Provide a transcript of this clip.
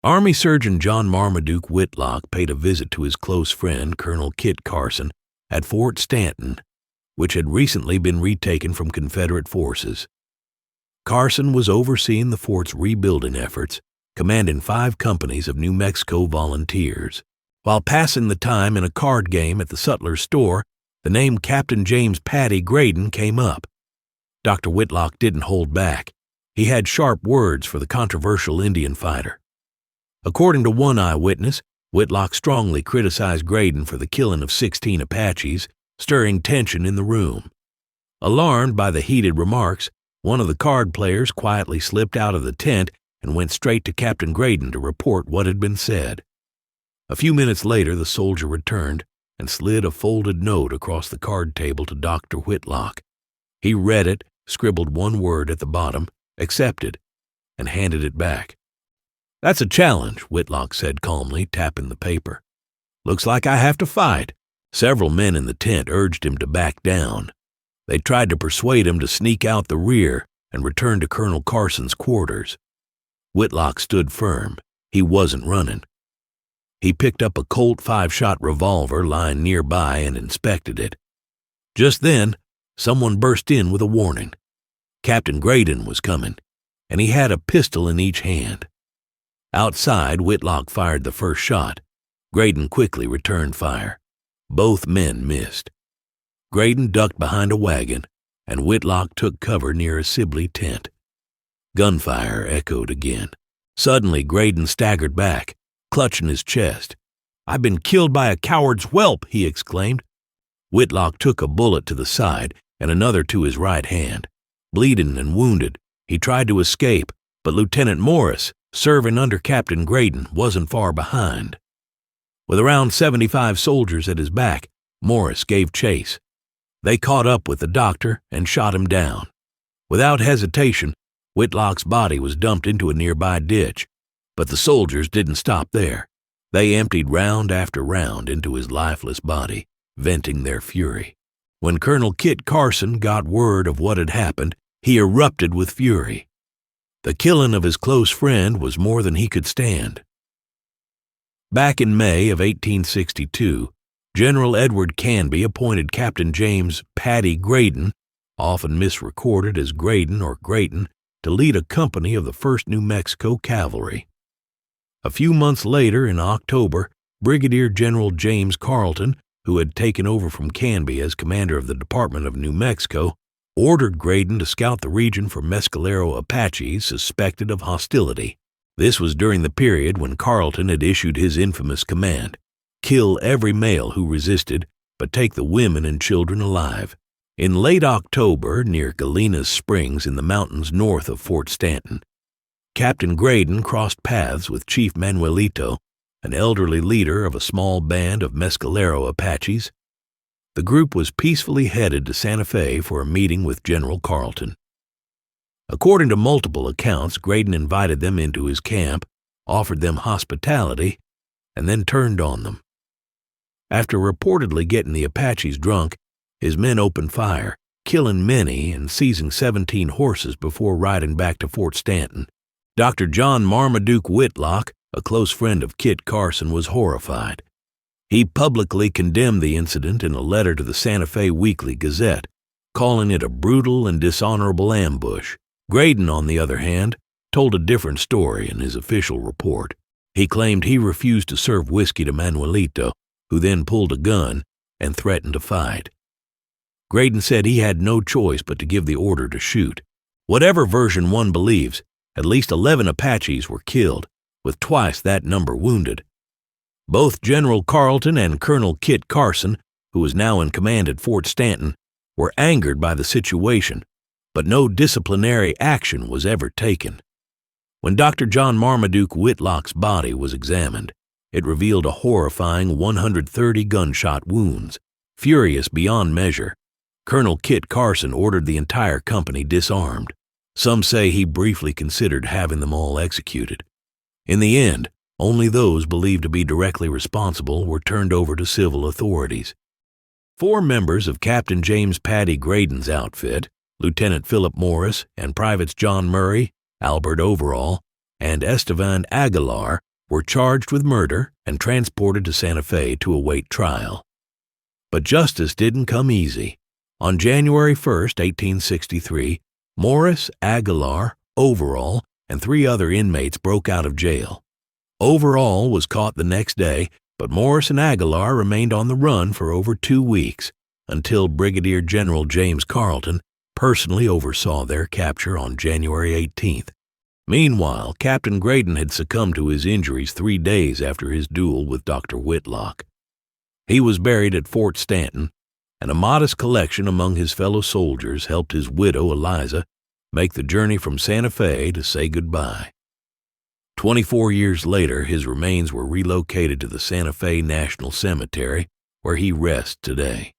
Army Surgeon John Marmaduke Whitlock paid a visit to his close friend, Colonel Kit Carson, at Fort Stanton, which had recently been retaken from Confederate forces. Carson was overseeing the fort's rebuilding efforts, commanding 5 companies of New Mexico volunteers. While passing the time in a card game at the sutler's store, the name Captain James "Paddy" Graydon came up. Dr. Whitlock didn't hold back. He had sharp words for the controversial Indian fighter. According to one eyewitness, Whitlock strongly criticized Graydon for the killing of 16 Apaches, stirring tension in the room. Alarmed by the heated remarks, one of the card players quietly slipped out of the tent and went straight to Captain Graydon to report what had been said. A few minutes later, the soldier returned and slid a folded note across the card table to Dr. Whitlock. He read it, scribbled one word at the bottom, "Accepted," and handed it back. "That's a challenge," Whitlock said calmly, tapping the paper. "Looks like I have to fight." Several men in the tent urged him to back down. They tried to persuade him to sneak out the rear and return to Colonel Carson's quarters. Whitlock stood firm. He wasn't running. He picked up a Colt 5-shot revolver lying nearby and inspected it. Just then, someone burst in with a warning. Captain Graydon was coming, and he had a pistol in each hand. Outside, Whitlock fired the first shot. Graydon quickly returned fire. Both men missed. Graydon ducked behind a wagon, and Whitlock took cover near a Sibley tent. Gunfire echoed again. Suddenly, Graydon staggered back, clutching his chest. "I've been killed by a coward's whelp," he exclaimed. Whitlock took a bullet to the side and another to his right hand. Bleeding and wounded, he tried to escape, but Lieutenant Morris, serving under Captain Graydon, wasn't far behind. With around 75 soldiers at his back, Morris gave chase. They caught up with the doctor and shot him down. Without hesitation, Whitlock's body was dumped into a nearby ditch, but the soldiers didn't stop there. They emptied round after round into his lifeless body, venting their fury. When Colonel Kit Carson got word of what had happened, he erupted with fury. The killing of his close friend was more than he could stand. Back in May of 1862, General Edward Canby appointed Captain James "Paddy" Graydon, often misrecorded as Graydon or Grayton, to lead a company of the 1st New Mexico Cavalry. A few months later, in October, Brigadier General James Carleton, who had taken over from Canby as commander of the Department of New Mexico, ordered Graydon to scout the region for Mescalero Apaches suspected of hostility. This was during the period when Carleton had issued his infamous command: kill every male who resisted, but take the women and children alive. In late October, near Galina's Springs in the mountains north of Fort Stanton, Captain Graydon crossed paths with Chief Manuelito, an elderly leader of a small band of Mescalero Apaches. The group was peacefully headed to Santa Fe for a meeting with General Carleton. According to multiple accounts, Graydon invited them into his camp, offered them hospitality, and then turned on them. After reportedly getting the Apaches drunk, his men opened fire, killing many and seizing 17 horses before riding back to Fort Stanton. Dr. John Marmaduke Whitlock, a close friend of Kit Carson, was horrified. He publicly condemned the incident in a letter to the Santa Fe Weekly Gazette, calling it a brutal and dishonorable ambush. Graydon, on the other hand, told a different story in his official report. He claimed he refused to serve whiskey to Manuelito, who then pulled a gun and threatened to fight. Graydon said he had no choice but to give the order to shoot. Whatever version one believes, at least 11 Apaches were killed, with twice that number wounded. Both General Carleton and Colonel Kit Carson, who was now in command at Fort Stanton, were angered by the situation, but no disciplinary action was ever taken. When Dr. John Marmaduke Whitlock's body was examined, it revealed a horrifying 130 gunshot wounds. Furious beyond measure, Colonel Kit Carson ordered the entire company disarmed. Some say he briefly considered having them all executed. In the end, only those believed to be directly responsible were turned over to civil authorities. 4 members of Captain James "Paddy" Graydon's outfit, Lieutenant Philip Morris and Privates John Murray, Albert Overall, and Estevan Aguilar, were charged with murder and transported to Santa Fe to await trial. But justice didn't come easy. On January 1, 1863, Morris, Aguilar, Overall, and 3 other inmates broke out of jail. Overall was caught the next day, but Morris and Aguilar remained on the run for over 2 weeks until Brigadier General James Carleton personally oversaw their capture on January 18th. Meanwhile, Captain Graydon had succumbed to his injuries 3 days after his duel with Dr. Whitlock. He was buried at Fort Stanton, and a modest collection among his fellow soldiers helped his widow, Eliza, make the journey from Santa Fe to say goodbye. 24 years later, his remains were relocated to the Santa Fe National Cemetery, where he rests today.